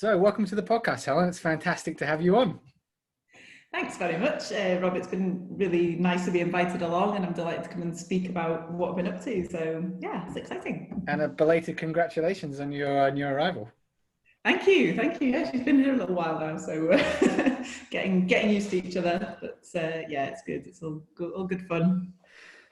So welcome to the podcast, Helen. It's fantastic to have you on. Thanks very much, Rob. It's been really nice to be invited along, and I'm delighted to come and speak about what I've been up to. So yeah, it's exciting. And a belated congratulations on your arrival. Thank you, thank you. Yeah, she's been here a little while now, so getting used to each other. But yeah, it's good. It's all good fun.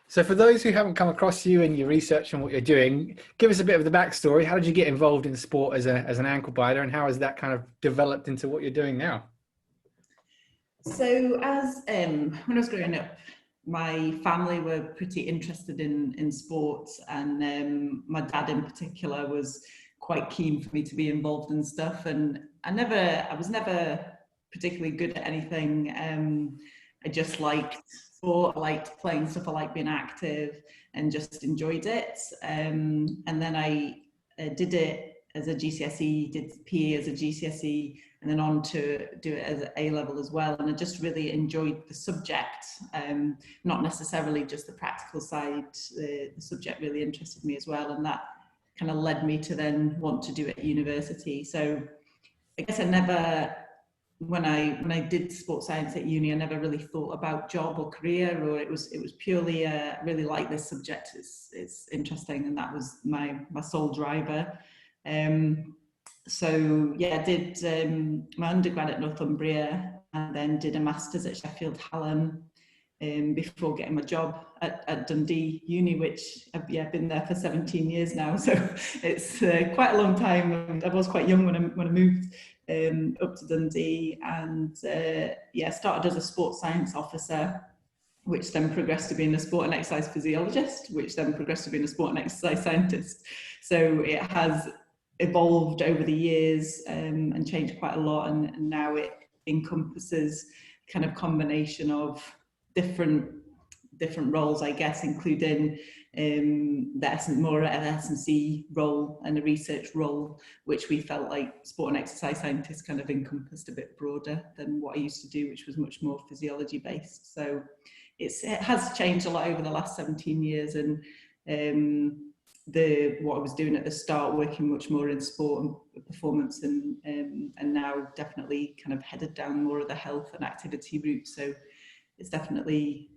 So for those who haven't come across you and your research and what you're doing, give us a bit of the backstory. How did you get involved in sport as an ankle biter, and how has that kind of developed into what you're doing now? So as when I was growing up, my family were pretty interested in sports, and my dad in particular was quite keen for me to be involved in stuff. And I was never particularly good at anything. I just liked sport, I liked playing stuff, I liked being active, and just enjoyed it. And then I did it as a GCSE, did PE as a GCSE, and then on to do it as an A-level as well. And I just really enjoyed the subject, not necessarily just the practical side. The subject really interested me as well, and that kind of led me to then want to do it at university. So I guess when I did sports science at uni, I never really thought about job or career, or it was purely I really like this subject. It's interesting, and that was my sole driver. So yeah, I did my undergrad at Northumbria, and then did a master's at Sheffield Hallam before getting my job at Dundee Uni, which I've been there for 17 years now. So it's quite a long time. I was quite young when I moved up to Dundee, and started as a sports science officer, which then progressed to being a sport and exercise physiologist, which then progressed to being a sport and exercise scientist. So it has evolved over the years and changed quite a lot, and now it encompasses kind of combination of different roles, I guess, including more an S&C role and a research role, which we felt like sport and exercise scientists kind of encompassed a bit broader than what I used to do, which was much more physiology based. So it has changed a lot over the last 17 years, and what I was doing at the start, working much more in sport and performance, and now definitely kind of headed down more of the health and activity route. So it's definitely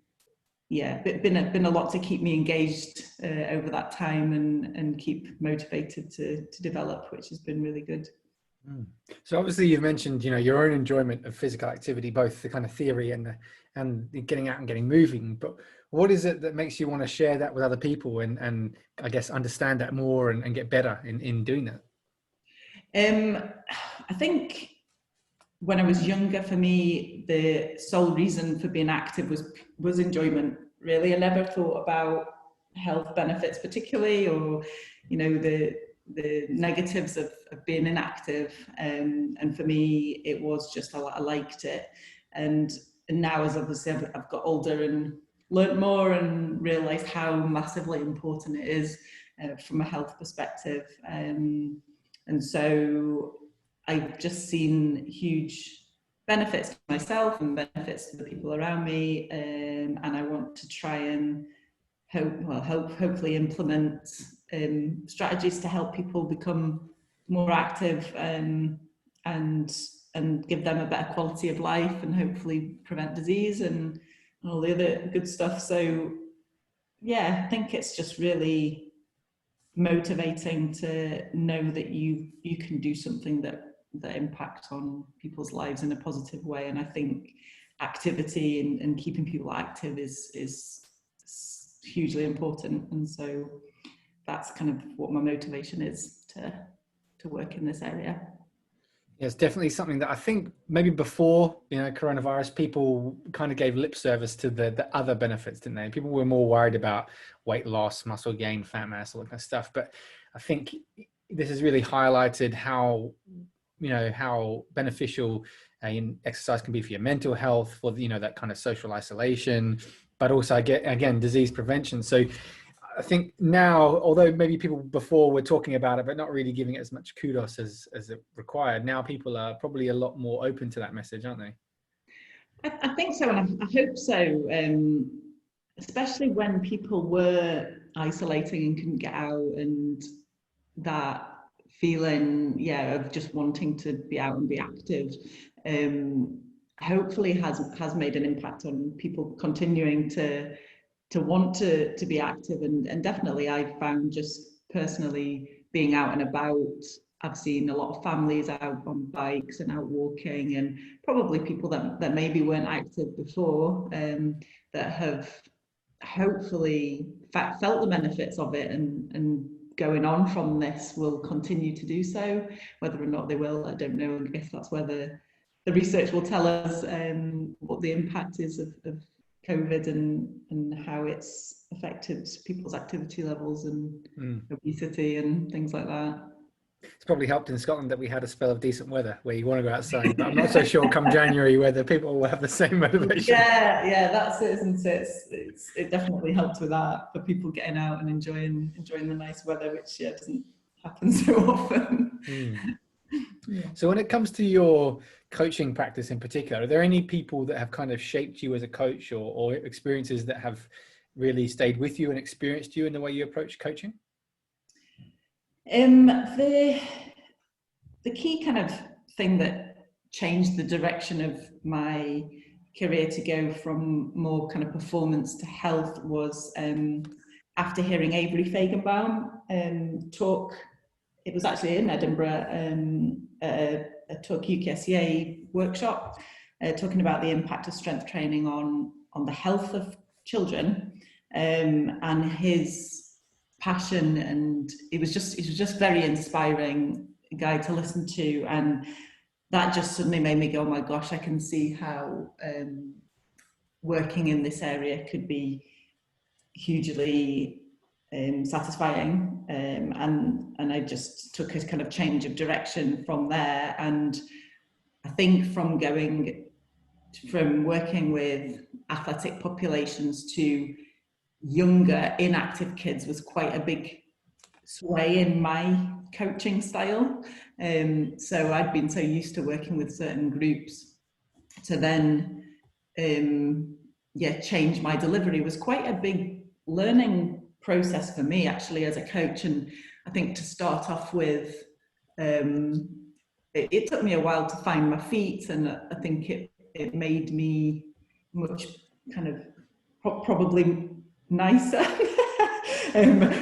been a lot to keep me engaged over that time, and keep motivated to develop, which has been really good. So obviously you've mentioned your own enjoyment of physical activity, both the kind of theory and getting out and getting moving, but what is it that makes you want to share that with other people and I guess understand that more and get better in doing that? I think when I was younger, for me, the sole reason for being active was enjoyment, really. I never thought about health benefits particularly, or the negatives of being inactive, and for me it was just I liked it. And now, as obviously I've got older and learnt more and realised how massively important it is from a health perspective, and so I've just seen huge benefits to myself and benefits to the people around me, and I want to try and hopefully implement strategies to help people become more active, and give them a better quality of life, and hopefully prevent disease and all the other good stuff. So yeah, I think it's just really motivating to know that you can do something that impacts on people's lives in a positive way. And I think activity and keeping people active is hugely important, and so that's kind of what my motivation is to work in this area. Yeah, it's definitely something that I think maybe before coronavirus, people kind of gave lip service to the other benefits, didn't they? People were more worried about weight loss, muscle gain, fat mass, all that kind of stuff. But I think this has really highlighted how beneficial exercise can be for your mental health, for that kind of social isolation, but also again disease prevention. So I think now, although maybe people before were talking about it but not really giving it as much kudos as it required, now people are probably a lot more open to that message, aren't they? I think so, and I hope so, especially when people were isolating and couldn't get out, and that feeling, of just wanting to be out and be active, hopefully has made an impact on people continuing to want to be active. And definitely I've found, just personally, being out and about, I've seen a lot of families out on bikes and out walking, and probably people that maybe weren't active before, that have hopefully felt the benefits of it, and going on from this will continue to do so. Whether or not they will, I don't know. I guess that's where the research will tell us what the impact is of COVID and how it's affected people's activity levels and obesity and things like that. It's probably helped in Scotland that we had a spell of decent weather where you want to go outside, but I'm not so sure come January whether people will have the same motivation. Yeah, that's it, isn't it? It definitely helped with that, for people getting out and enjoying the nice weather, which doesn't happen so often. Yeah. So when it comes to your coaching practice in particular, are there any people that have kind of shaped you as a coach, or experiences that have really stayed with you and experienced you in the way you approach coaching? The key kind of thing that changed the direction of my career to go from more kind of performance to health was after hearing Avery Feigenbaum talk. It was actually in Edinburgh, a talk, UKSCA workshop, talking about the impact of strength training on the health of children, and his passion, and it was just very inspiring guy to listen to, and that just suddenly made me go, oh my gosh, I can see how working in this area could be hugely satisfying, and I just took a kind of change of direction from there. And I think from working with athletic populations to younger inactive kids was quite a big sway in my coaching style. So I'd been so used to working with certain groups to then change my delivery was quite a big learning process for me, actually, as a coach. And I think to start off with, it took me a while to find my feet, and I think it made me much kind of probably nicer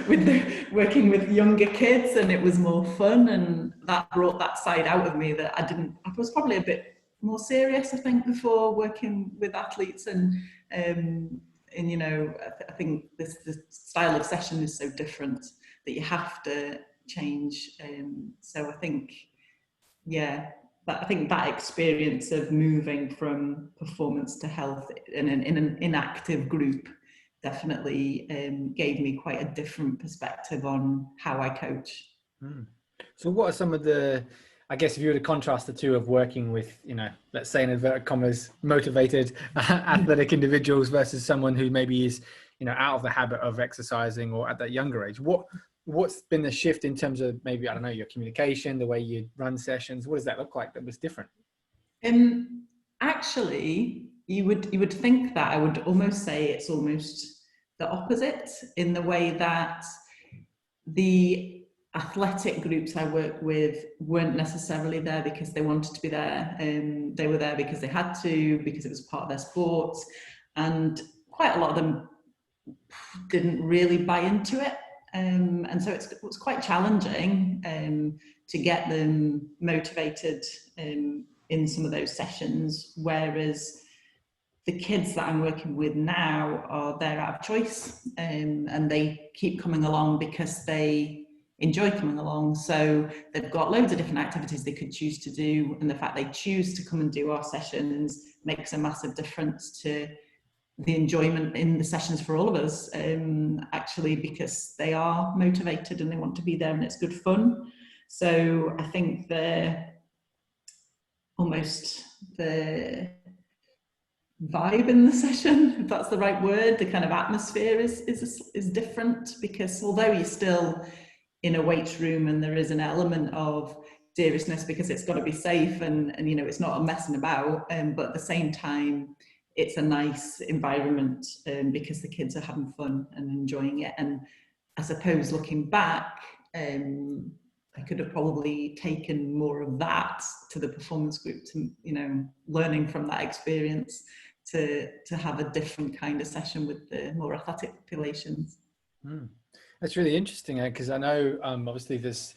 with working with younger kids, and it was more fun, and that brought that side out of me that I was probably a bit more serious, I think, before working with athletes, and you know, I think the style of session is so different that you have to change. So I think, I think that experience of moving from performance to health in an inactive group definitely gave me quite a different perspective on how I coach. So what are some of the, I guess if you were to contrast the two of working with, you know, let's say in inverted commas, motivated athletic individuals versus someone who maybe is, you know, out of the habit of exercising or at that younger age, what's been the shift in terms of maybe, I don't know, your communication, the way you run sessions? What does that look like that was different? Actually, you would think that I would almost say it's almost the opposite, in the way that the athletic groups I work with weren't necessarily there because they wanted to be there, and they were there because they had to, because it was part of their sport, and quite a lot of them didn't really buy into it, and so it was quite challenging to get them motivated in some of those sessions, whereas the kids that I'm working with now are there out of choice, and they keep coming along because they enjoy coming along. So they've got loads of different activities they could choose to do, and the fact they choose to come and do our sessions makes a massive difference to the enjoyment in the sessions for all of us, actually, because they are motivated and they want to be there and it's good fun. So I think the vibe in the session, if that's the right word, the kind of atmosphere is different, because although you're still in a weight room and there is an element of seriousness because it's got to be safe and you know, it's not a messing about, but at the same time it's a nice environment because the kids are having fun and enjoying it. And I suppose looking back, I could have probably taken more of that to the performance group, to, you know, learning from that experience to have a different kind of session with the more athletic populations. That's really interesting, because I know obviously this,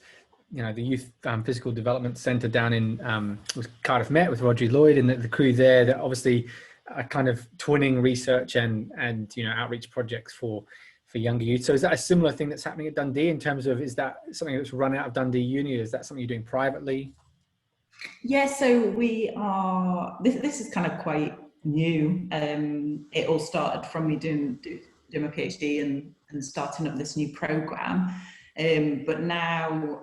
you know, the Youth Physical Development Centre down in with Cardiff Met with Roger Lloyd and the crew there, that obviously are kind of twinning research and you know, outreach projects for younger youth. So is that a similar thing that's happening at Dundee in terms of, is that something that's run out of Dundee Uni? Is that something you're doing privately? Yeah, so we are, this is kind of quite new. It all started from me doing my PhD and starting up this new program. But now,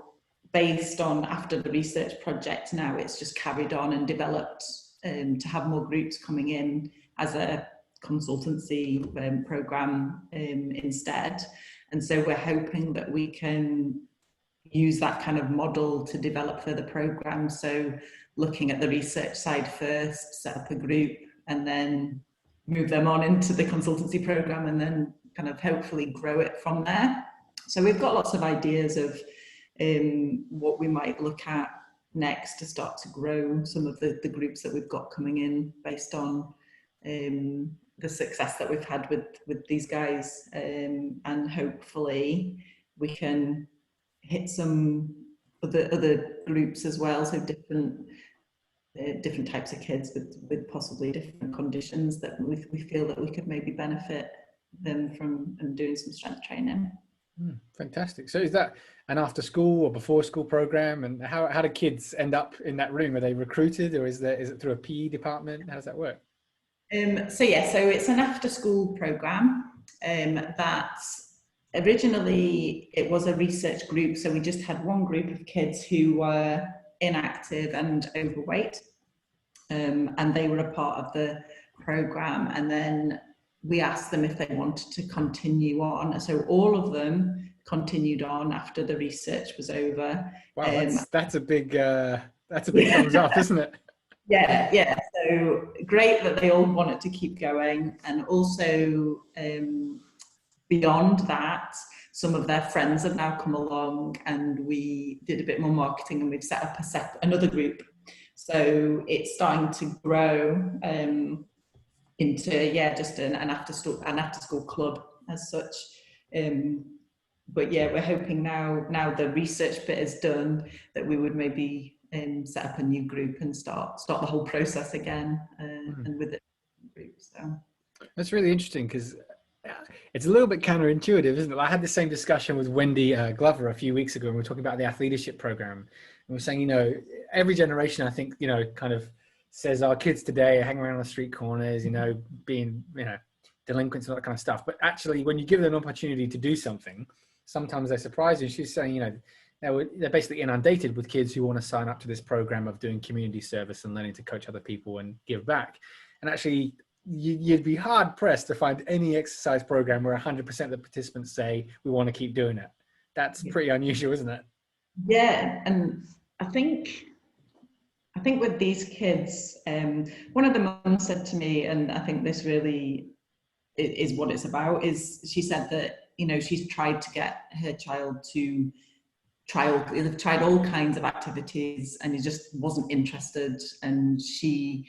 based on after the research project, now it's just carried on and developed to have more groups coming in as a consultancy program instead. And so we're hoping that we can use that kind of model to develop further programs. So looking at the research side first, set up a group, and then move them on into the consultancy program, and then kind of hopefully grow it from there. So we've got lots of ideas of what we might look at next to start to grow some of the groups that we've got coming in, based on the success that we've had with these guys, and hopefully we can hit some other groups as well, so different types of kids with possibly different conditions that we feel that we could maybe benefit them from, and doing some strength training. Fantastic. So is that an after school or before school program, and how do kids end up in that room? Are they recruited, or is it through a PE department? How does that work? So it's an after school program that originally it was a research group. So we just had one group of kids who were inactive and overweight, and they were a part of the program. And then we asked them if they wanted to continue on. So all of them continued on after the research was over. Wow, that's a big thumbs up, isn't it? Yeah. So great that they all wanted to keep going. And also beyond that, some of their friends have now come along, and we did a bit more marketing, and we've set up another group. So it's starting to grow into just an after school club as such. But yeah, we're hoping now the research bit is done, that we would maybe set up a new group and start the whole process again, and with the group. So that's really interesting, because it's a little bit counterintuitive, isn't it? I had the same discussion with Wendy Glover a few weeks ago, and we were talking about the Ath Leadership program, and we were saying, you know, every generation, I think, you know, kind of says our kids today are hanging around the street corners, you know, being, you know, delinquents and all that kind of stuff. But actually, when you give them an opportunity to do something, sometimes they surprise you. She's saying, you know, they're basically inundated with kids who want to sign up to this program of doing community service and learning to coach other people and give back. And actually, you'd be hard pressed to find any exercise program where 100% of the participants say we want to keep doing it. That's pretty unusual, isn't it? Yeah, and I think with these kids, one of the mums said to me, and I think this really is what it's about, is she said that, you know, she's tried to get her child to tried all kinds of activities, and he just wasn't interested, and she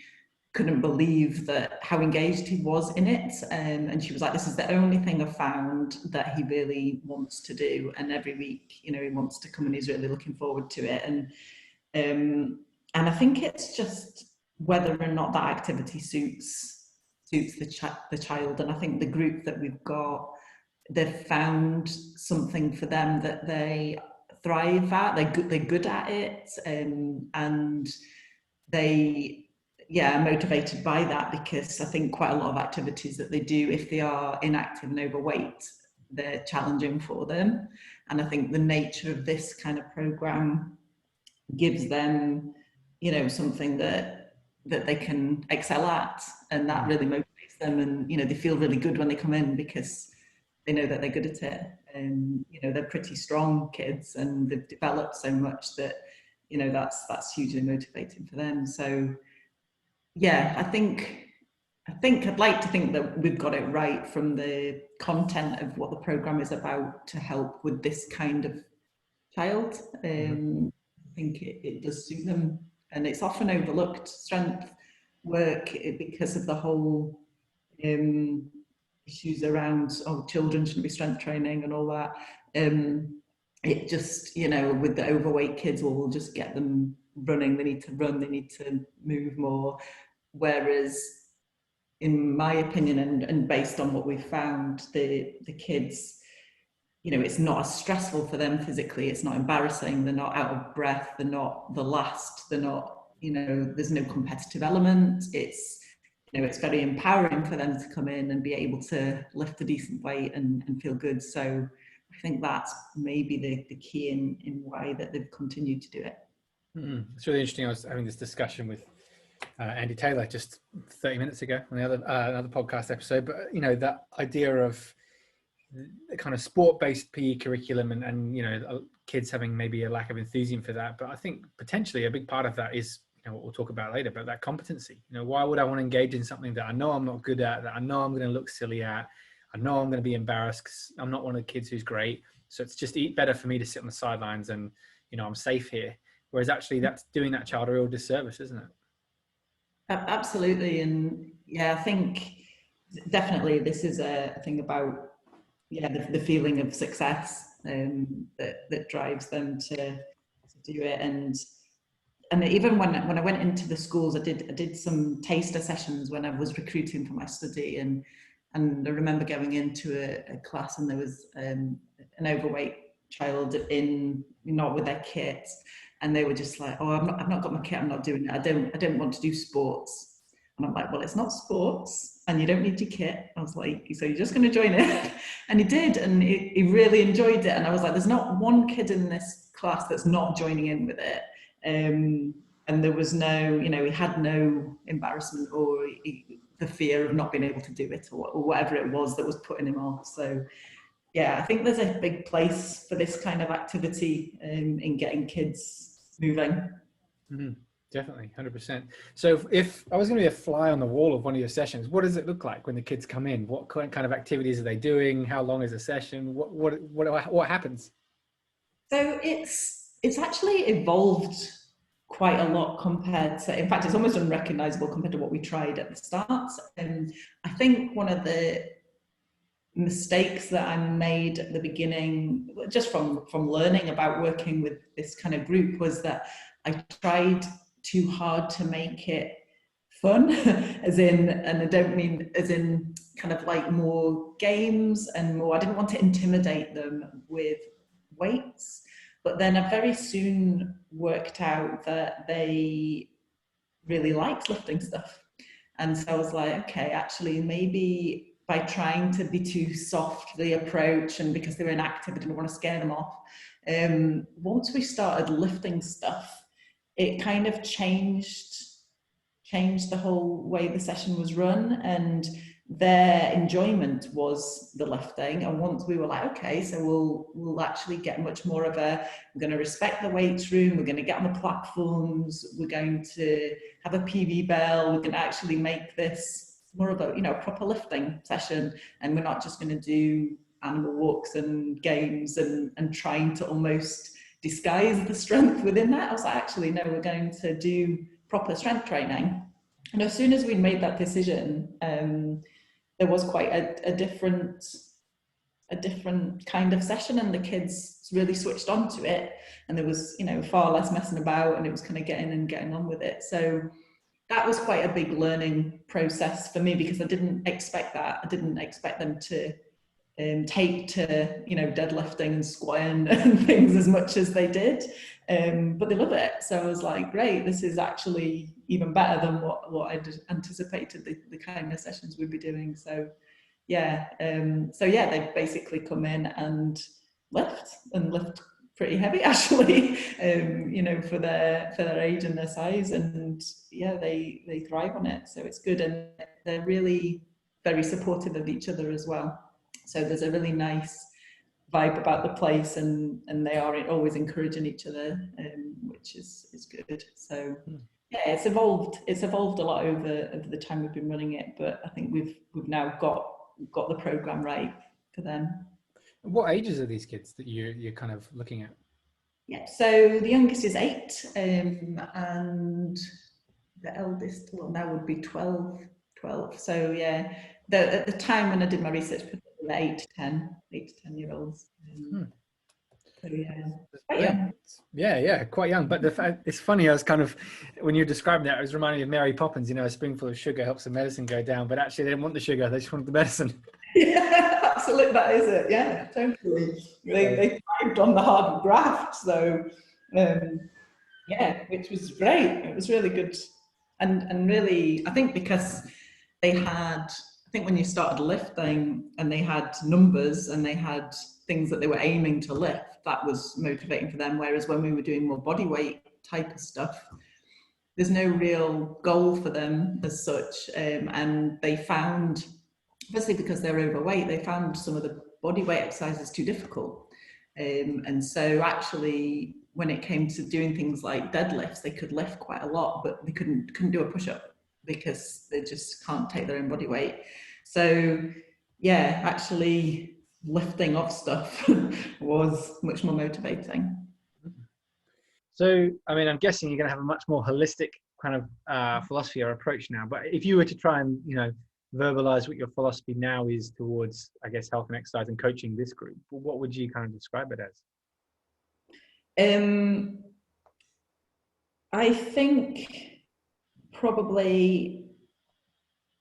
couldn't believe how engaged he was in it, and she was like, this is the only thing I've found that he really wants to do, and every week, you know, he wants to come and he's really looking forward to it. And I think it's just whether or not that activity suits the child. And I think the group that we've got, they've found something for them that they thrive at. They're good at it, and they are motivated by that, because I think quite a lot of activities that they do, if they are inactive and overweight, they're challenging for them. And I think the nature of this kind of program gives them, you know, something that they can excel at, and that really motivates them. And, you know, they feel really good when they come in, because they know that they're good at it. And, you know, they're pretty strong kids, and they've developed so much that, you know, that's hugely motivating for them. So yeah, I think I'd like to think that we've got it right from the content of what the program is about, to help with this kind of child. I think it does suit them, and it's often overlooked strength work because of the whole issues around children shouldn't be strength training and all that. It just, with the overweight kids, we'll just get them running. They need to run, they need to move more. Whereas, in my opinion, and based on what we've found, the kids, it's not as stressful for them physically. It's not embarrassing. They're not out of breath. They're not the last. They're not, there's no competitive element. It's very empowering for them to come in and be able to lift a decent weight and feel good. So I think that's maybe the key in why that they've continued to do it. It's really interesting. I was having this discussion with Andy Taylor just 30 minutes ago on the another podcast episode, but that idea of the kind of sport-based PE curriculum and kids having maybe a lack of enthusiasm for that. But I think potentially a big part of that is what we'll talk about later, but that competency. Why would I want to engage in something that I know I'm not good at, that I know I'm going to look silly at, I know I'm going to be embarrassed because I'm not one of the kids who's great. So it's just better for me to sit on the sidelines and I'm safe here. Whereas actually that's doing that child a real disservice, isn't it? Absolutely. And yeah, I think definitely this is a thing about the feeling of success that drives them to do it. And even when I went into the schools, I did some taster sessions when I was recruiting for my study, and I remember going into a class and there was an overweight child not with their kit, and they were just like, "Oh, I've not got my kit. I'm not doing it. I don't want to do sports." And I'm like, "Well, it's not sports, and you don't need your kit." I was like, "So you're just going to join it?" And he did, and he really enjoyed it. And I was like, "There's not one kid in this class that's not joining in with it." And there was no, he had no embarrassment or the fear of not being able to do it or whatever it was that was putting him off. So yeah, I think there's a big place for this kind of activity in getting kids moving. Definitely, 100%. So if I was going to be a fly on the wall of one of your sessions, what does it look like when the kids come in? What kind of activities are they doing? How long is a session? What happens? So it's actually evolved quite a lot compared to, in fact, it's almost unrecognizable compared to what we tried at the start. And I think one of the mistakes that I made at the beginning, just from learning about working with this kind of group, was that I tried too hard to make it fun, and I don't mean as in kind of like more games and more, I didn't want to intimidate them with weights. But then I very soon worked out that they really liked lifting stuff. And so I was like, okay, actually, maybe by trying to be too soft, the approach, and because they were inactive, I didn't want to scare them off. Once we started lifting stuff, it kind of changed the whole way the session was run, and their enjoyment was the lifting. And once we were like, okay, so we'll actually get much more of we're going to respect the weights room, we're going to get on the platforms, we're going to have a PV bell, we're going to actually make this more of a proper lifting session, and we're not just going to do animal walks and games and trying to almost disguise the strength within that. I was like, actually, no, we're going to do proper strength training. And as soon as we made that decision, there was quite a different kind of session, and the kids really switched on to it, and there was far less messing about, and it was kind of getting on with it. So that was quite a big learning process for me, because I didn't expect that. I didn't expect them to take to deadlifting and squatting and things as much as they did, but they love it. So I was like, great, this is actually even better than what I'd anticipated the kind of sessions we'd be doing. So yeah, they basically come in and lift pretty heavy, actually, for their age and their size, and yeah, they thrive on it. So it's good, and they're really very supportive of each other as well. So there's a really nice vibe about the place, and they are always encouraging each other, which is good. So yeah, it's evolved a lot over the time we've been running it, but I think we've now got the program right for them. What ages are these kids that you're kind of looking at? Yeah, so the youngest is 8, and the eldest, well, now would be 12. So yeah, at the time when I did my research, particularly 8 to 10 year olds. So yeah, quite young. Yeah, quite young. But the fact, it's funny, I was kind of, when you were describing that, it was reminding me of Mary Poppins, you know, a spoonful of sugar helps the medicine go down, but actually they didn't want the sugar, they just wanted the medicine. Yeah, absolutely, that is it. Yeah, totally. They thrived on the hard graft, so yeah, which was great. It was really good, and really, I think because they had, I think when you started lifting and they had numbers and they had things that they were aiming to lift, that was motivating for them. Whereas when we were doing more body weight type of stuff, there's no real goal for them as such, and they found, obviously because they're overweight, they found some of the body weight exercises too difficult. And so actually, when it came to doing things like deadlifts, they could lift quite a lot, but they couldn't do a push-up because they just can't take their own body weight. So yeah, actually lifting off stuff was much more motivating. So, I mean, I'm guessing you're going to have a much more holistic kind of philosophy or approach now. But if you were to try and, you know, verbalize what your philosophy now is towards, I guess, health and exercise and coaching this group, what would you kind of describe it as? I think probably,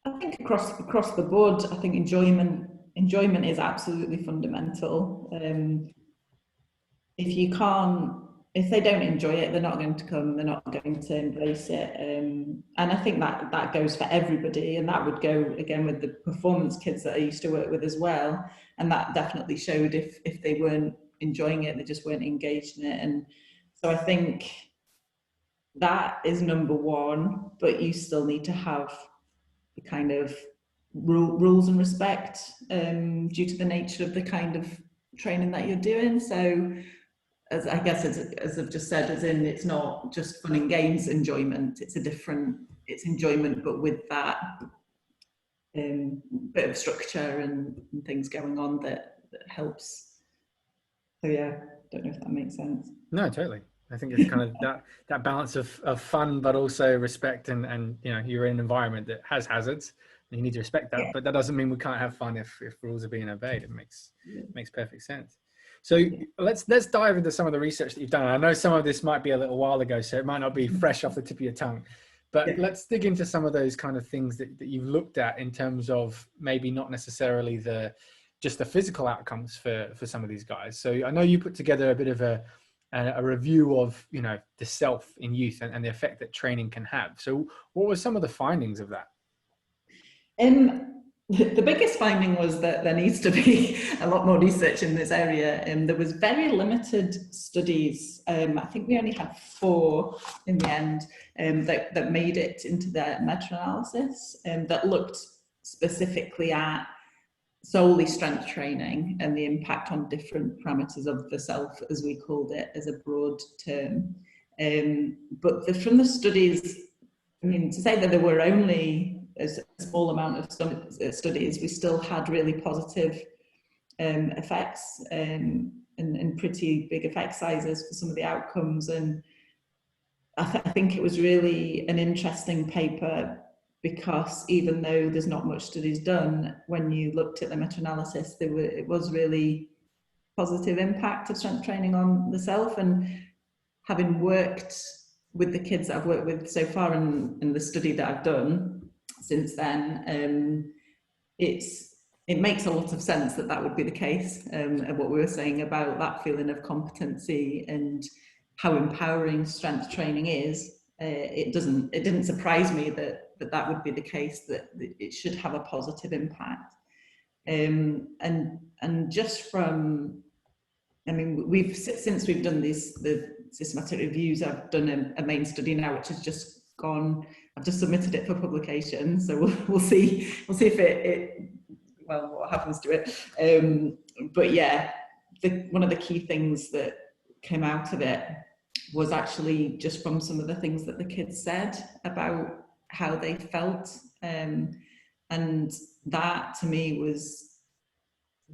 I think across the board, I think enjoyment is absolutely fundamental. If they don't enjoy it, they're not going to come, they're not going to embrace it. And I think that goes for everybody, and that would go again with the performance kids that I used to work with as well. And that definitely showed if they weren't enjoying it, they just weren't engaged in it. And so I think that is number one, but you still need to have the kind of rules and respect due to the nature of the kind of training that you're doing. So as I guess, as I've just said, as in it's not just fun and games enjoyment, it's enjoyment, but with that bit of structure and things going on that helps. So yeah, don't know if that makes sense. No, totally. I think it's kind of that balance of fun, but also respect, and you know, you're in an environment that has hazards, and you need to respect that. Yeah. But that doesn't mean we can't have fun if rules are being obeyed. It makes perfect sense. So let's dive into some of the research that you've done. I know some of this might be a little while ago, so it might not be fresh off the tip of your tongue, but let's dig into some of those kind of things that you've looked at in terms of maybe not necessarily just the physical outcomes for some of these guys. So I know you put together a bit of a review of, you know, the self in youth and the effect that training can have. So what were some of the findings of that? The biggest finding was that there needs to be a lot more research in this area. There was very limited studies. I think we only had 4 in the end that made it into the meta-analysis that looked specifically at solely strength training and the impact on different parameters of the self, as we called it, as a broad term. But from the studies, I mean, to say that there were only a small amount of studies, we still had really positive effects and pretty big effect sizes for some of the outcomes. And I think it was really an interesting paper because even though there's not much studies done, when you looked at the meta-analysis, it was really positive impact of strength training on the self. And having worked with the kids that I've worked with so far and the study that I've done since then, it makes a lot of sense that would be the case, and what we were saying about that feeling of competency and how empowering strength training is. It didn't surprise me that would be the case, that it should have a positive impact. And just from, I mean, since we've done the systematic reviews, I've done a main study now, which has just gone. I've just submitted it for publication, so we'll see if it what happens to it. But yeah, one of the key things that came out of it was actually just from some of the things that the kids said about how they felt, and that to me was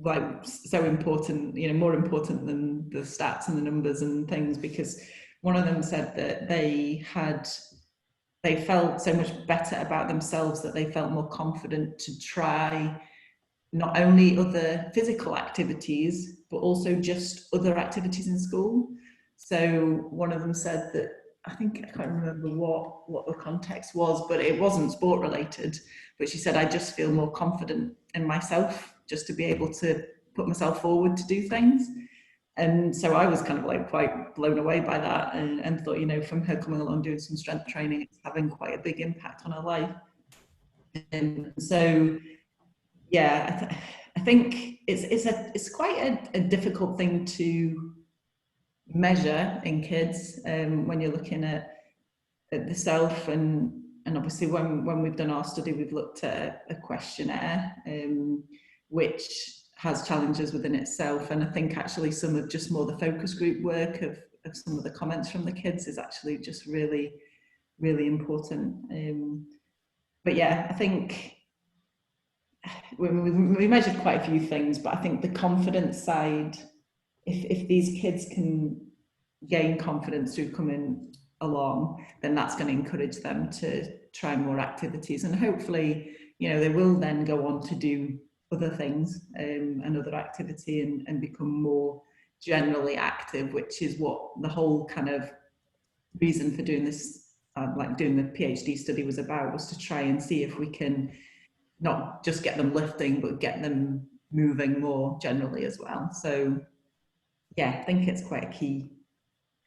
like so important, you know, more important than the stats and the numbers and things, because one of them said that they felt so much better about themselves, that they felt more confident to try not only other physical activities, but also just other activities in school. So one of them said that, I think, I can't remember what the context was, but it wasn't sport related, but she said, I just feel more confident in myself just to be able to put myself forward to do things. And so I was kind of like quite blown away by that, and thought, you know, from her coming along doing some strength training, it's having quite a big impact on her life. And so, yeah, I think it's quite a difficult thing to measure in kids when you're looking at the self, and obviously when we've done our study, we've looked at a questionnaire which has challenges within itself, and I think actually some of just more the focus group work of some of the comments from the kids is actually just really, really important. But yeah, I think we measured quite a few things, but I think the confidence side, if these kids can gain confidence through coming along, then that's going to encourage them to try more activities, and hopefully, you know, they will then go on to do other things and other activity, and become more generally active, which is what the whole kind of reason for doing this, like doing the PhD study, was about, was to try and see if we can not just get them lifting, but get them moving more generally as well. So yeah, I think it's quite a key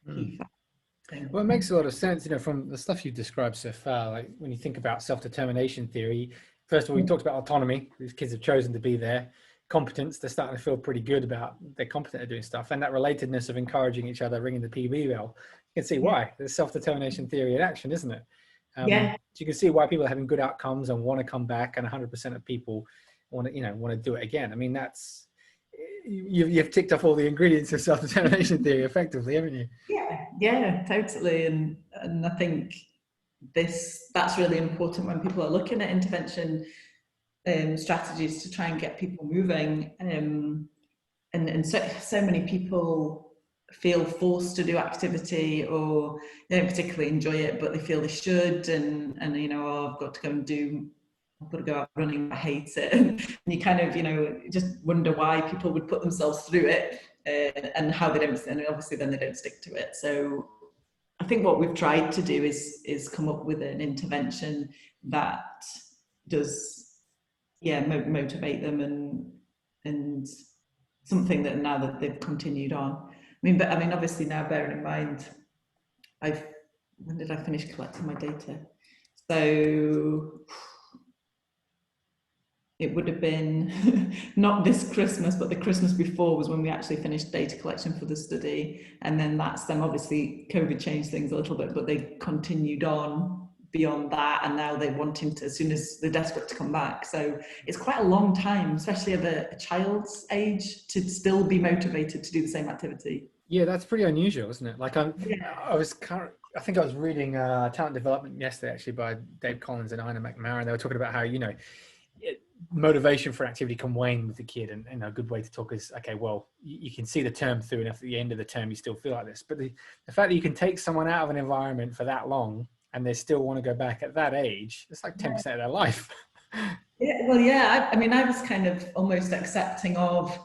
factor. Well, it makes a lot of sense, you know, from the stuff you've described so far. Like when you think about self-determination theory, first of all, we talked about autonomy. These kids have chosen to be there. Competence, they're starting to feel pretty good about they're competent at doing stuff. And that relatedness of encouraging each other, ringing the PB bell, you can see why. There's self-determination theory in action, isn't it? So you can see why people are having good outcomes and want to come back, and 100% of people want to do it again. I mean, that's, you've ticked off all the ingredients of self-determination theory effectively, haven't you? Yeah, totally. And I think that's really important when people are looking at intervention strategies to try and get people moving. And so many people feel forced to do activity, or they don't particularly enjoy it, but they feel they should, and you know, oh, I've got to go out running, I hate it. And you kind of, you know, just wonder why people would put themselves through it, and how they don't, and obviously then they don't stick to it. So I think what we've tried to do is come up with an intervention that does, motivate them, and something that now that they've continued on. But obviously now, bearing in mind, when did I finish collecting my data? So it would have been not this Christmas, but the Christmas before was when we actually finished data collection for the study. And then obviously COVID changed things a little bit, but they continued on beyond that, and now they're wanting to, as soon as they're desperate to come back. So it's quite a long time, especially at a child's age, to still be motivated to do the same activity. Yeah, that's pretty unusual, isn't it? Like I think I was reading Talent Development yesterday, actually, by Dave Collins and Ina McMahon. They were talking about how, you know, motivation for activity can wane with the kid, and a good way to talk is, okay, well, you can see the term through, and if at the end of the term you still feel like this, but the fact that you can take someone out of an environment for that long and they still want to go back at that age, it's like 10% of their life. Yeah, well, yeah, I was kind of almost accepting of,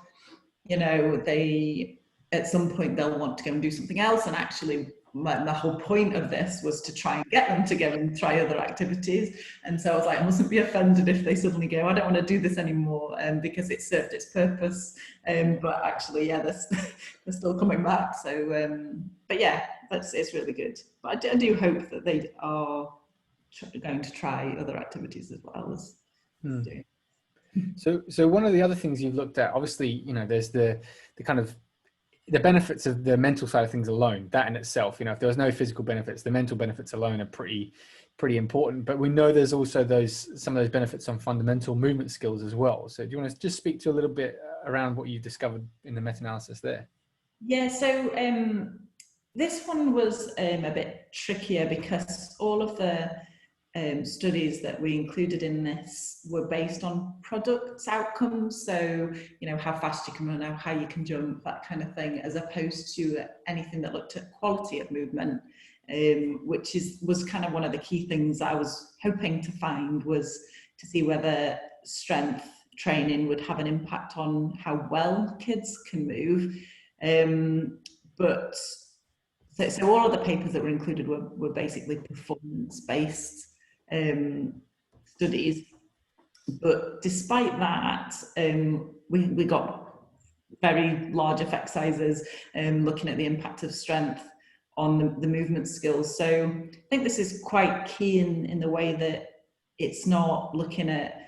you know, at some point they'll want to go and do something else, and actually the whole point of this was to try and get them to go and try other activities. And so I was like, I mustn't be offended if they suddenly go, I don't want to do this anymore, because it served its purpose. But actually, yeah, they're still coming back. So, but yeah, it's really good. But I do hope that they are going to try other activities as well as doing. So one of the other things you've looked at, obviously, you know, there's the kind of the benefits of the mental side of things alone, that in itself, you know, if there was no physical benefits, the mental benefits alone are pretty important. But we know there's also some of those benefits on fundamental movement skills as well. So do you want to just speak to a little bit around what you discovered in the meta-analysis there? Yeah, so this one was a bit trickier, because all of the studies that we included in this were based on products outcomes, so how fast you can run, how you can jump, that kind of thing, as opposed to anything that looked at quality of movement, which was kind of one of the key things I was hoping to find, was to see whether strength training would have an impact on how well kids can move. But so all of the papers that were included were basically performance-based studies. But despite that, we got very large effect sizes looking at the impact of strength on the movement skills. So I think this is quite key in the way that it's not looking at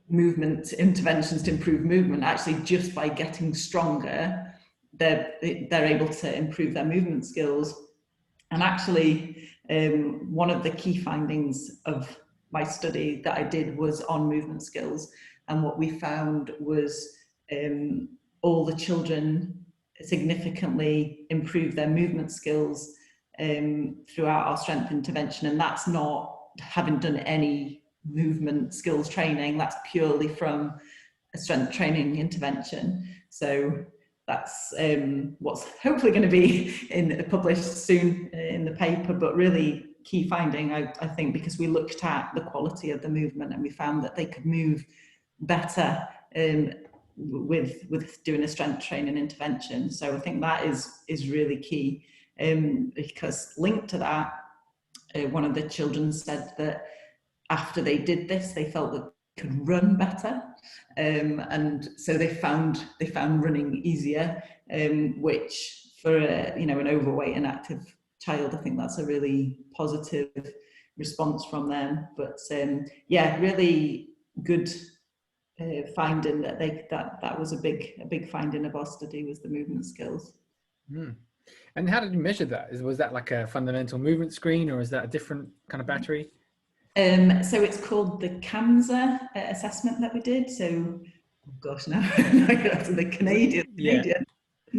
movement interventions to improve movement. Actually, just by getting stronger, they're able to improve their movement skills. And actually, one of the key findings of my study that I did was on movement skills. And what we found was all the children significantly improved their movement skills throughout our strength intervention. And that's not having done any movement skills training, that's purely from a strength training intervention. So that's what's hopefully going to be published soon in the paper, but really key finding, I think, because we looked at the quality of the movement and we found that they could move better with doing a strength training intervention. So I think that is really key, because linked to that, one of the children said that after they did this, they felt that they could run better, and so they found running easier, which for an overweight and active child, I think that's a really positive response from them. But yeah, really good finding that was a big finding of our study, was the movement skills. Mm. And how did you measure that? Was that like a fundamental movement screen, or is that a different kind of battery? So it's called the CAMSA assessment that we did. So, oh gosh, now I got to the Canadian.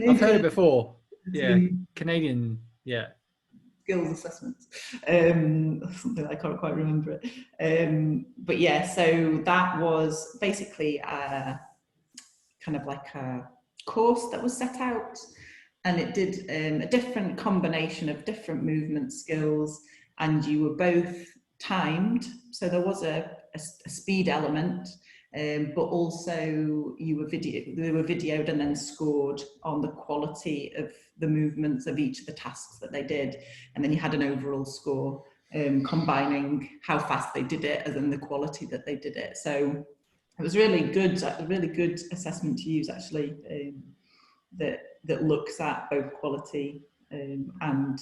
I've heard it before. Yeah, Canadian. Yeah. Skills assessments. Something I can't quite remember it. But yeah, so that was basically kind of like a course that was set out, and it did a different combination of different movement skills, and you were both timed, so there was a speed element, but also they were videoed and then scored on the quality of the movements of each of the tasks that they did, and then you had an overall score combining how fast they did it and then the quality that they did it. So it was a really good assessment to use, actually, that looks at both quality and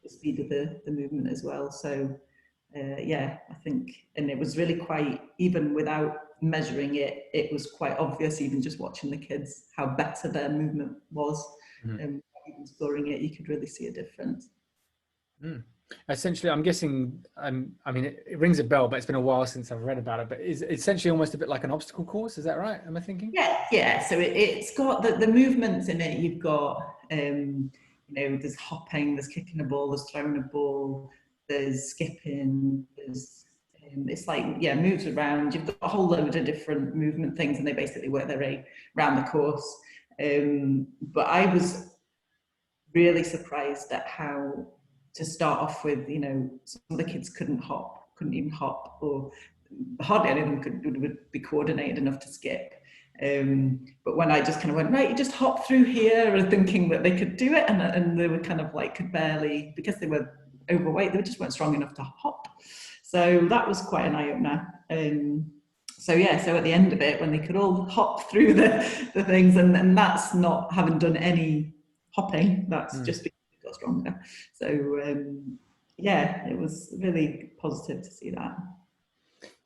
the speed of the movement as well. So yeah, I think, and it was really quite, even without measuring it, it was quite obvious, even just watching the kids, how better their movement was. Even scoring it, you could really see a difference. Essentially, I'm guessing, I mean, it rings a bell, but it's been a while since I've read about it, but it's essentially almost a bit like an obstacle course. Is that right? Am I thinking? Yeah. So it's got the movements in it. You've got, there's hopping, there's kicking a ball, there's throwing a ball, there's skipping, there's it's like, yeah, moves around. You've got a whole load of different movement things, and they basically work their way around the course. But I was really surprised at how, to start off with, some of the kids couldn't even hop, or hardly any of them would be coordinated enough to skip. But when I just kind of went, right, you just hop through here, and thinking that they could do it, and they were kind of like, could barely, because they were overweight, they just weren't strong enough to hop. So that was quite an eye-opener. So yeah, so at the end of it, when they could all hop through the things, and that's not having done any hopping, that's just because they got stronger. So yeah, it was really positive to see that.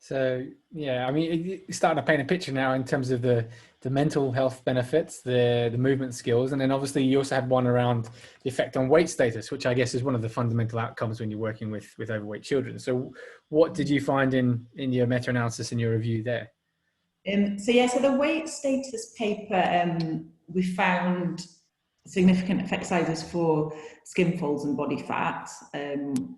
So yeah, I mean, you're starting to paint a picture now in terms of the mental health benefits, the movement skills, and then obviously you also had one around the effect on weight status, which I guess is one of the fundamental outcomes when you're working with overweight children. So what did you find in your meta-analysis and your review there? So the weight status paper, we found significant effect sizes for skin folds and body fat,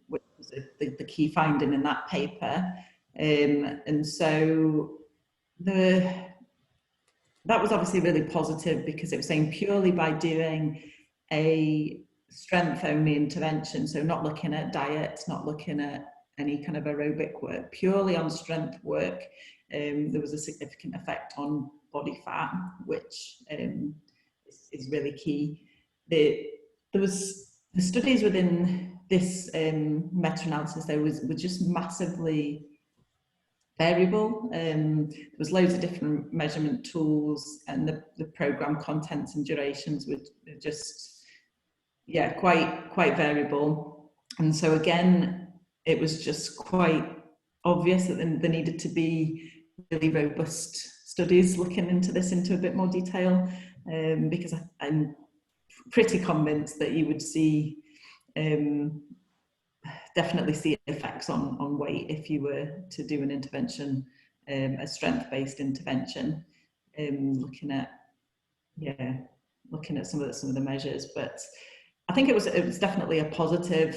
which was the key finding in that paper. And so that was obviously really positive, because it was saying purely by doing a strength only intervention, so not looking at diet, not looking at any kind of aerobic work, purely on strength work, there was a significant effect on body fat, which is really key. There was the studies within this meta-analysis, were just massively variable. There was loads of different measurement tools, and the program contents and durations were just, yeah, quite variable. And so again, it was just quite obvious that there needed to be really robust studies looking into this into a bit more detail, because I'm pretty convinced that you would see definitely see effects on weight if you were to do an intervention, a strength-based intervention, looking at some of the measures. But I think it was definitely a positive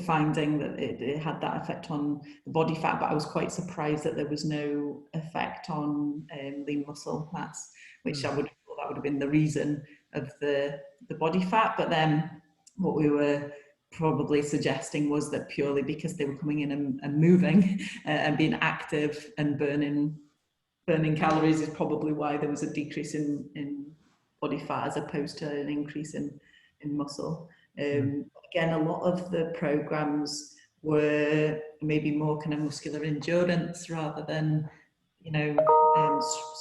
finding that it had that effect on the body fat, but I was quite surprised that there was no effect on lean muscle mass, which I would have thought that would have been the reason of the body fat. But then what we were probably suggesting was that purely because they were coming in and moving and being active and burning calories is probably why there was a decrease in body fat as opposed to an increase in muscle. Again, a lot of the programs were maybe more kind of muscular endurance rather than,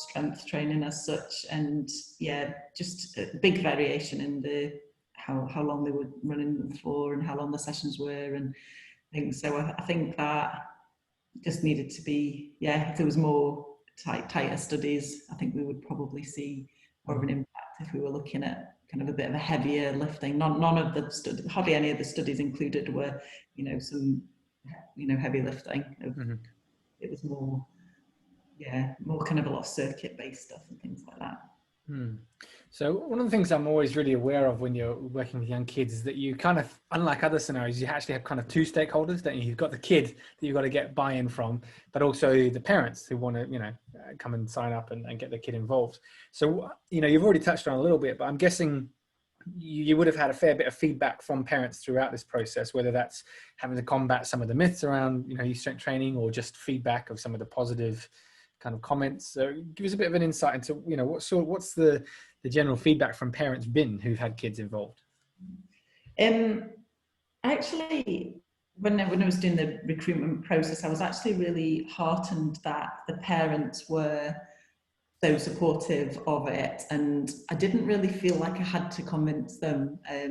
strength training as such. And yeah, just a big variation in how long they were running for and how long the sessions were and things. So I think that just needed to be, if there was more tighter studies, I think we would probably see more of an impact if we were looking at kind of a bit of a heavier lifting. None of the studies, hardly any of the studies included were, some, heavy lifting. It was more kind of a lot of circuit-based stuff and things like that. So one of the things I'm always really aware of when you're working with young kids is that you kind of, unlike other scenarios, you actually have kind of two stakeholders, don't you? You've got the kid that you've got to get buy-in from, but also the parents who want to, come and sign up and get the kid involved. So, you've already touched on a little bit, but I'm guessing you would have had a fair bit of feedback from parents throughout this process, whether that's having to combat some of the myths around, youth strength training, or just feedback of some of the positive kind of comments. So give us a bit of an insight into, what's the general feedback from parents been who've had kids involved? Actually, when I was doing the recruitment process, I was actually really heartened that the parents were so supportive of it, and I didn't really feel like I had to convince them. I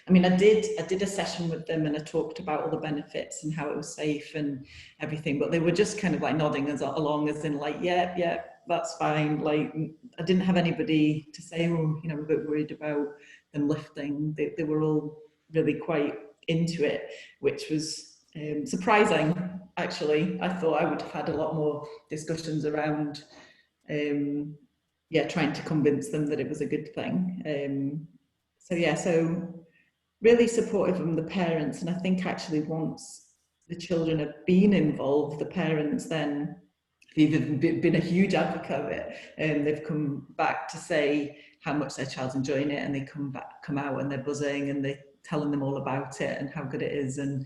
did a session with them and I talked about all the benefits and how it was safe and everything, but they were just kind of like nodding along, as in like, yeah, that's fine. Like, I didn't have anybody to say, I'm a bit worried about them lifting. They were all really quite into it, which was surprising, actually. I thought I would have had a lot more discussions around trying to convince them that it was a good thing. So really supportive from the parents. And I think actually once the children have been involved, the parents then have been a huge advocate of it, and they've come back to say how much their child's enjoying it, and they come out and they're buzzing and they're telling them all about it and how good it is. And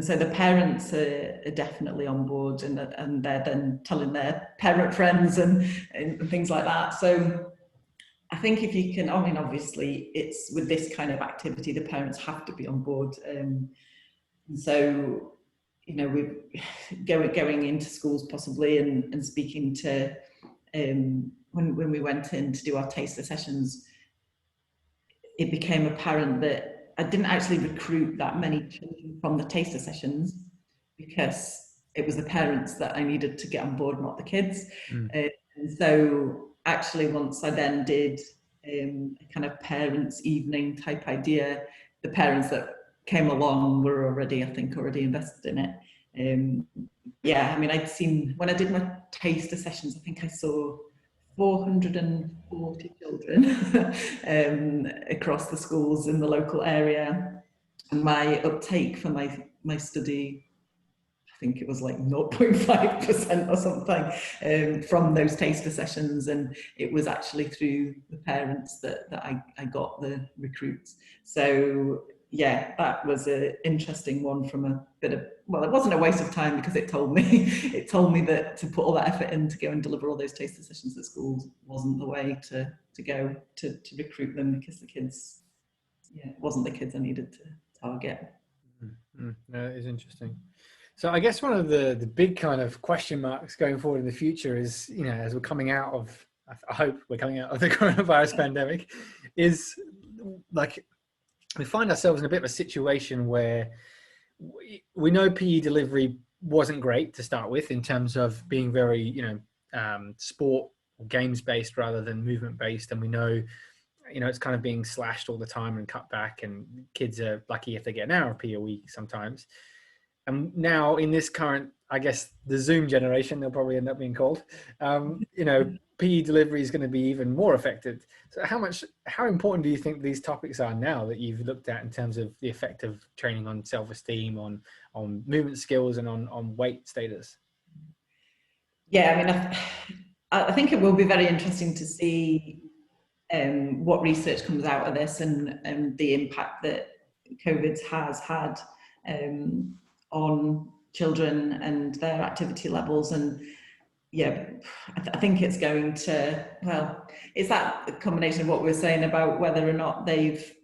so the parents are definitely on board, and they're then telling their parent friends and things like that. So I think if you can, obviously it's with this kind of activity, the parents have to be on board. And so, we're going into schools possibly and speaking to, when we went in to do our taster sessions, it became apparent that I didn't actually recruit that many children from the taster sessions, because it was the parents that I needed to get on board, not the kids. And so actually once I then did a kind of parents' evening type idea, the parents that came along were already invested in it. I'd seen, when I did my taster sessions, I think I saw 440 children across the schools in the local area. and my uptake for my study, I think it was like 0.5% or something, from those taster sessions, and it was actually through the parents that I got the recruits. So yeah, that was an interesting one from a bit of, well, it wasn't a waste of time because it told me that to put all that effort in to go and deliver all those taster sessions at schools wasn't the way to go to recruit them, because the kids, yeah, it wasn't the kids I needed to target. No, it is interesting. So I guess one of the big kind of question marks going forward in the future is, you know, as we're coming out of, I hope we're coming out of the coronavirus pandemic, is like we find ourselves in a bit of a situation where we know PE delivery wasn't great to start with in terms of being very, you know, sport or games based rather than movement based. And we know, you know, it's kind of being slashed all the time and cut back, and kids are lucky if they get an hour of PE a week sometimes. And now in this current, I guess, the Zoom generation, they'll probably end up being called, you know, PE delivery is going to be even more affected. So how important do you think these topics are now that you've looked at in terms of the effect of training on self-esteem, on movement skills, and on weight status? Yeah, I mean, I think it will be very interesting to see what research comes out of this, and the impact that COVID has had on children and their activity levels. And yeah, I think it's going to, well, it's that combination of what we were saying about whether or not they've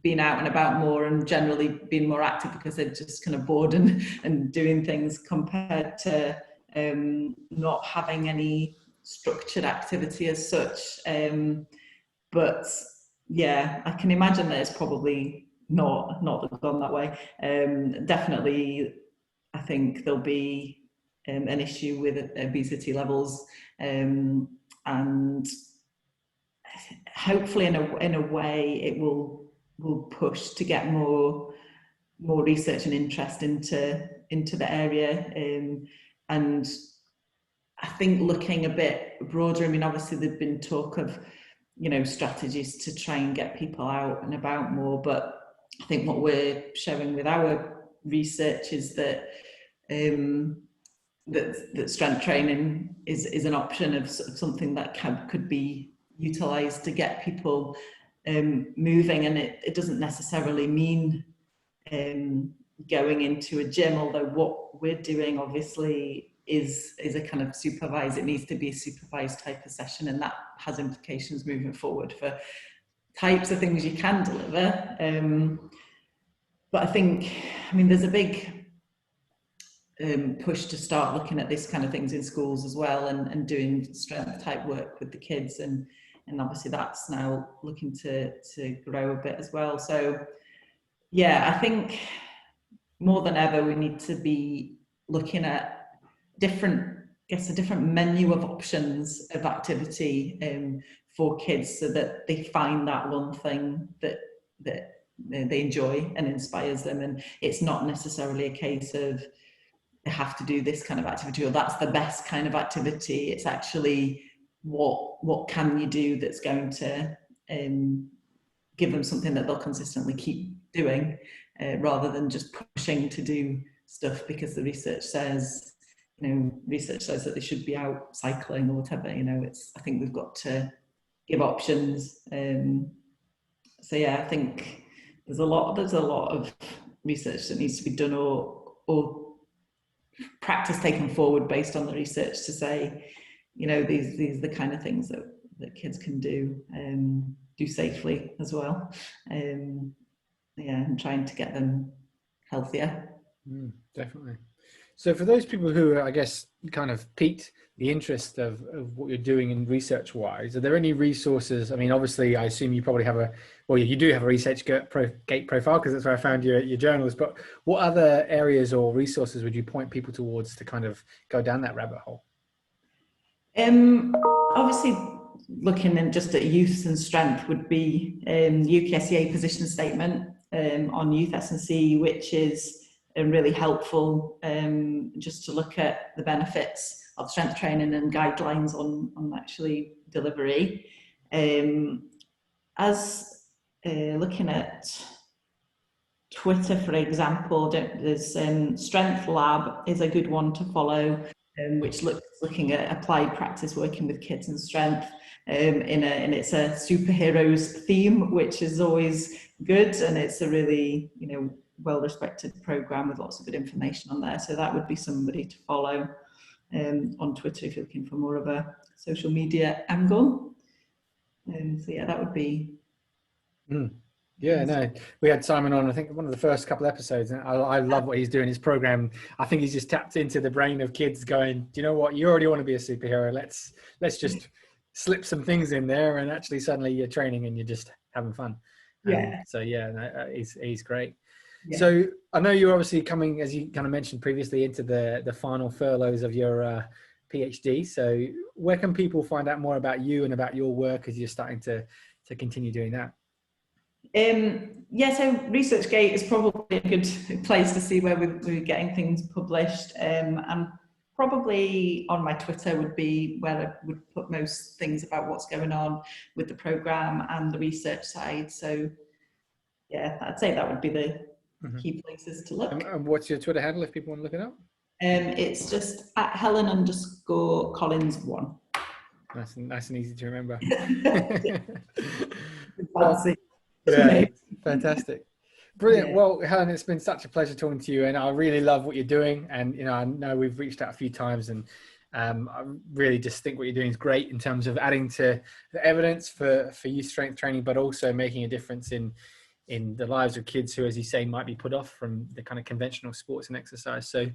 been out and about more and generally been more active because they're just kind of bored and doing things, compared to not having any structured activity as such. But yeah, I can imagine that it's probably not gone that way. Definitely, I think there'll be an issue with obesity levels, and hopefully in a way it will push to get more research and interest into the area. And I think looking a bit broader, I mean, obviously there've been talk of, you know, strategies to try and get people out and about more, but I think what we're showing with our research is that that strength training is an option of something that could be utilised to get people moving, and it doesn't necessarily mean going into a gym, although what we're doing obviously is a kind of supervised, it needs to be a supervised type of session, and that has implications moving forward for types of things you can deliver. But I think, I mean, there's a big push to start looking at this kind of things in schools as well, and doing strength type work with the kids, and obviously that's now looking to grow a bit as well. So yeah, I think more than ever we need to be looking at a different menu of options of activity for kids, so that they find that one thing that they enjoy and inspires them. And it's not necessarily a case of they have to do this kind of activity or that's the best kind of activity. It's actually what can you do that's going to give them something that they'll consistently keep doing, rather than just pushing to do stuff because the research says, you know, research says that they should be out cycling or whatever. You know, I think we've got to give options. So yeah, I think there's a lot of research that needs to be done, or practice taken forward based on the research to say, you know, these are the kind of things that kids can do safely as well. Yeah, and trying to get them healthier. Definitely. So for those people who, I guess, kind of piqued the interest of what you're doing in research wise, are there any resources? I mean, obviously, I assume you probably have you do have a ResearchGate profile, because that's where I found your journals, but what other areas or resources would you point people towards to kind of go down that rabbit hole? Obviously, looking in just at youth and strength would be UKSCA position statement on youth S&C, which is really helpful just to look at the benefits of strength training and guidelines on actually delivery. As looking at Twitter, for example, there's Strength Lab is a good one to follow, which looking at applied practice working with kids and strength, and it's a superheroes theme, which is always good, and it's a really well-respected program with lots of good information on there. So that would be somebody to follow on Twitter if you're looking for more of a social media angle. So yeah, that would be. Yeah, no, we had Simon on, I think, one of the first couple of episodes, and I love what he's doing. His program, I think he's just tapped into the brain of kids going, do you know what, you already want to be a superhero, let's just slip some things in there, and actually suddenly you're training and you're just having fun. So yeah, no, he's great. Yeah. So I know you're obviously coming, as you kind of mentioned previously, into the final furloughs of your PhD. So where can people find out more about you and about your work as you're starting to continue doing that? Yeah, so ResearchGate is probably a good place to see where we're getting things published, and probably on my Twitter would be where I would put most things about what's going on with the program and the research side. So yeah, I'd say that would be the key places to look. And what's your Twitter handle if people want to look it up? It's just at Helen_Collins1. Nice and easy to remember. Yeah, fantastic. Brilliant. Yeah. Well, Helen, it's been such a pleasure talking to you, and I really love what you're doing. And I know we've reached out a few times, and I really just think what you're doing is great in terms of adding to the evidence for youth strength training, but also making a difference in the lives of kids who, as you say, might be put off from the kind of conventional sports and exercise. So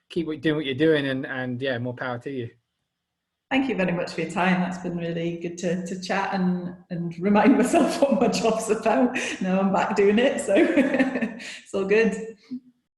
keep doing what you're doing, and yeah, more power to you. Thank you very much for your time. That's been really good to chat and remind myself what my job's about. Now I'm back doing it, so it's all good.